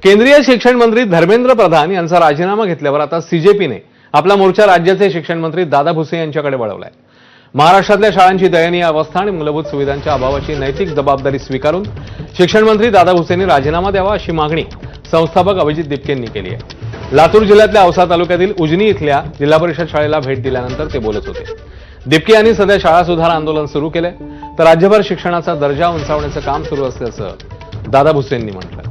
केंद्रीय शिक्षण मंत्री धर्मेंद्र प्रधान यांचा राजीनामा घेतल्यावर आता सीजेपीने आपला मोर्चा राज्याचे शिक्षण मंत्री दादा भुसे यांच्याकडे वळवलाय। महाराष्ट्रातल्या शाळांची दयनीय अवस्था आणि मूलभूत सुविधांच्या अभावाची नैतिक जबाबदारी स्वीकारून शिक्षण मंत्री दादा भुसेंनी राजीनामा द्यावा अशी मागणी संस्थापक अभिजित दिपकेंनी केली आहे। लातूर जिल्ह्यातल्या औसा तालुक्यातील उजनी इथल्या जिल्हा परिषद शाळेला भेट दिल्यानंतर ते बोलत होते। दिपके यांनी सध्या शाळा सुधार आंदोलन सुरू केले तर राज्यभर शिक्षणाचा दर्जा उंचावण्याचं काम सुरू असल्याचं दादा भुसेंनी म्हटलं।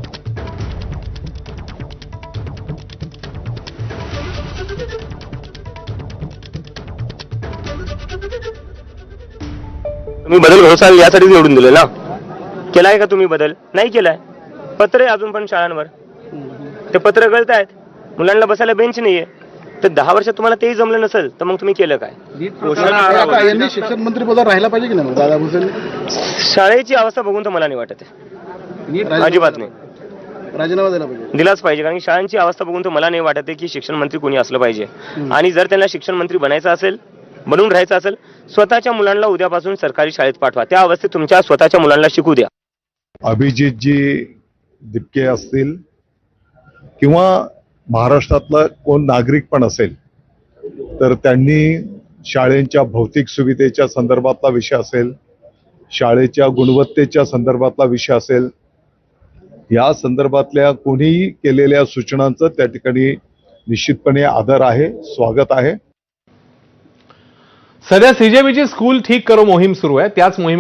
तुम्ही बदल घडसाल यासाठी निवडून दिले ना, केलाय का तुम्ही बदल? नाही केलाय। पत्र आहे अजून पण शाळांवर, ते पत्र गळतायत, मुलांना बसायला बेंच नाहीये। तर 10 वर्षात तुम्हाला तेही जमलं नसेल तर मग तुम्ही केलं काय? यांनी शिक्षण मंत्री पदावर राहिला पाहिजे की नाही दादा भुसेंनी? शाळेची अवस्था बघून तर मला नाही वाटत आहे, अजिबात नाही। राजीनामा द्यायला पाहिजे, दिलाच पाहिजे, कारण की शाळांची अवस्था बघून तर मला नाही वाटत आहे की शिक्षण मंत्री कोणी असलं पाहिजे। आणि जर त्यांना शिक्षण मंत्री बनायचं असेल, बनून राहायचं असेल, स्वतःच्या मुलांना उद्यापासून सरकारी शाळेत पाठवा, त्या अवस्थेत तुमच्या स्वतःच्या मुलांना शिकू द्या। अभिजितजी दिपके असतील किंवा महाराष्ट्रातला कोण नागरिक पण असेल तर त्यांनी शाळेच्या भौतिक सुविधेच्या संदर्भातला विषय असेल, शाळेच्या गुणवत्तेच्या संदर्भातला विषय असेल, या संदर्भातल्या कोणीही केलेल्या सूचनांचं त्या ठिकाणी निश्चितपणे आदर आहे, स्वागत आहे। सध्या सीजेपीची स्कूल ठीक करो मोहीम सुरू आहे। त्याच मोहिमेचा